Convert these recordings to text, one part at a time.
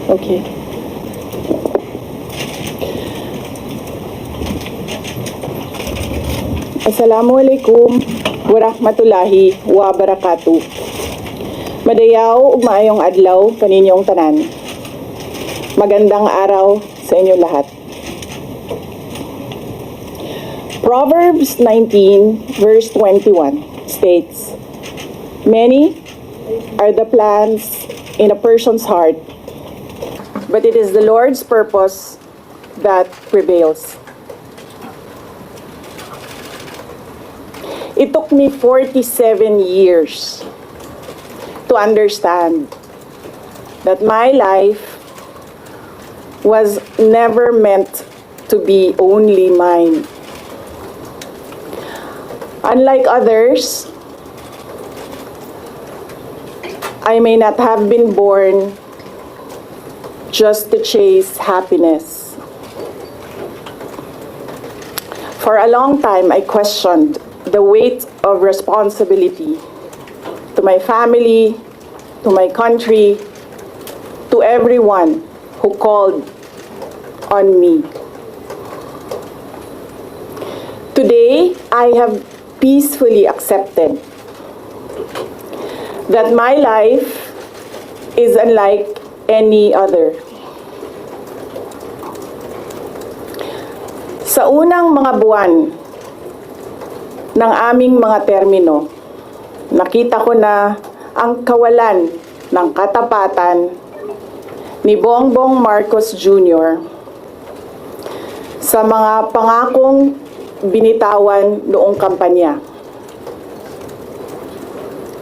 Okay. Assalamualaikum warahmatullahi wabarakatuh. Madayaw ug maayong adlaw kaninyong tanan. Magandang araw sa inyo lahat. Proverbs 19 verse 21 states, "Many are the plans in a person's heart, but it is the Lord's purpose that prevails." It took me 47 years to understand that my life was never meant to be only mine. Unlike others, I may not have been born just to chase happiness. For a long time, I questioned the weight of responsibility to my family, to my country, to everyone who called on me. Today, I have peacefully accepted that my life is unlike any other. Sa unang mga buwan ng aming mga termino, nakita ko na ang kawalan ng katapatan ni Bongbong Marcos Jr. sa mga pangakong binitawan noong kampanya,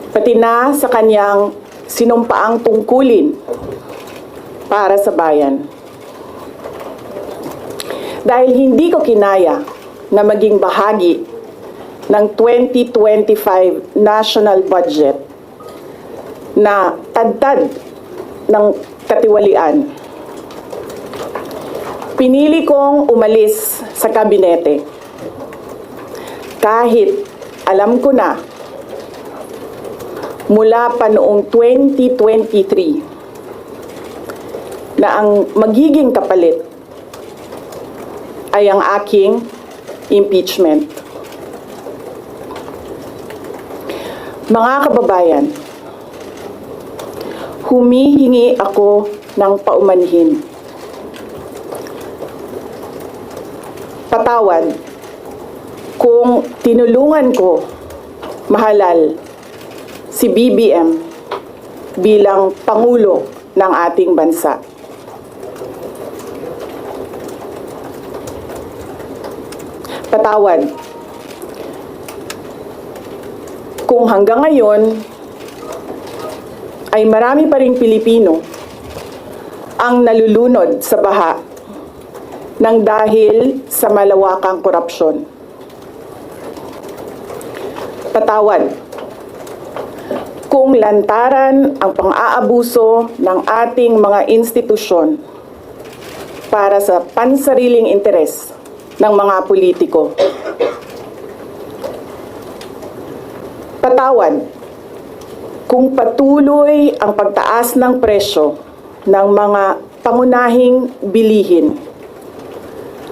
pati na sa kanyang sinumpaang tungkulin para sa bayan. Dahil hindi ko kinaya na maging bahagi ng 2025 national budget na tadtad ng katiwalian, pinili kong umalis sa kabinete kahit alam ko na mula pa noong 2023 na ang magiging kapalit ay ang aking impeachment. Mga kababayan, humihingi ako ng paumanhin. Patawad kung tinulungan ko mahalal si BBM bilang Pangulo ng ating bansa. Patawad kung hanggang ngayon ay marami pa ring Pilipino ang nalulunod sa baha nang dahil sa malawakang korupsyon. Patawad kung lantaran ang pang-aabuso ng ating mga institusyon para sa pansariling interes ng mga politiko. Patawad kung patuloy ang pagtaas ng presyo ng mga pangunahing bilihin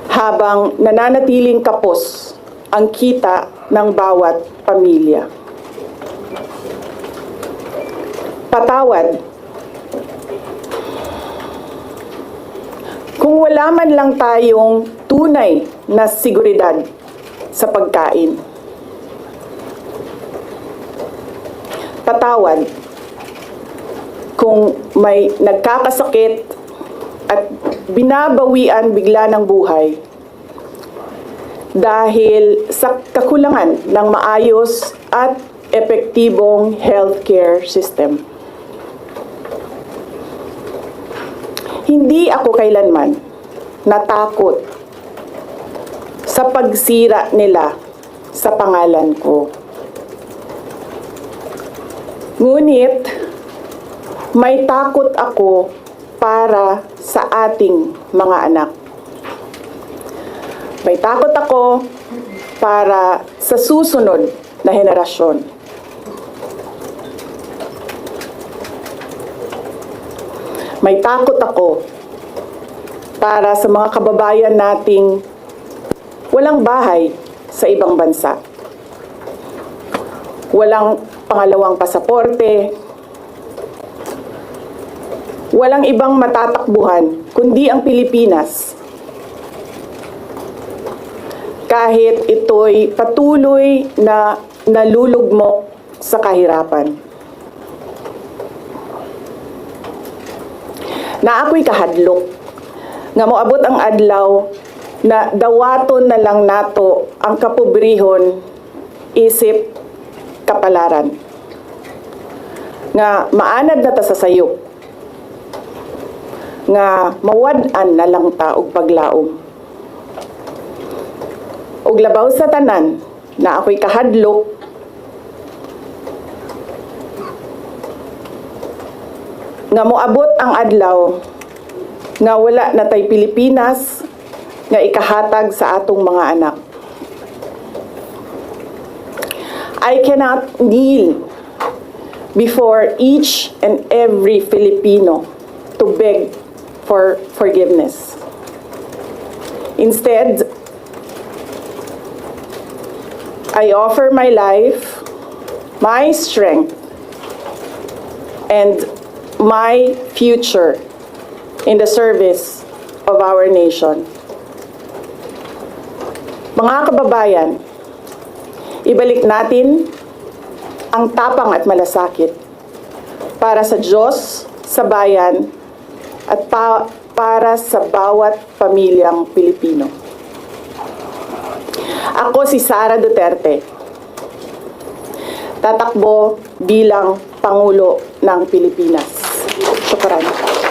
habang nananatiling kapos ang kita ng bawat pamilya. Patawad kung wala man lang tayong tunay na seguridad sa pagkain. Patawad kung may nagkakasakit at binabawian bigla ng buhay dahil sa kakulangan ng maayos at epektibong healthcare system. Hindi ako kailanman natakot sa pagsira nila sa pangalan ko. Ngunit, may takot ako para sa ating mga anak. May takot ako para sa susunod na henerasyon. May takot ako para sa mga kababayan nating walang bahay sa ibang bansa. Walang pangalawang pasaporte, walang ibang matatakbuhan kundi ang Pilipinas. Kahit ito'y patuloy na nalulugmok sa kahirapan. Na ako'y kahadlok, nga moabot ang adlaw na dawaton na lang nato ang kapobrehon isip kapalaran. Nga maanad na ta sa sayop, nga mawad-an na lang ta og paglaom. Og labaw sa tanan na ako'y kahadlok, nga moabot ang adlaw nga wala na tay Pilipinas nga ikahatag sa atong mga anak. I cannot kneel before each and every Filipino to beg for forgiveness. Instead, I offer my life, my strength, and my future in the service of our nation. Mga kababayan, ibalik natin ang tapang at malasakit para sa Diyos, sa bayan, at para sa bawat pamilyang Pilipino. Ako si Sara Duterte, tatakbo bilang Pangulo ng Pilipinas. Syukran.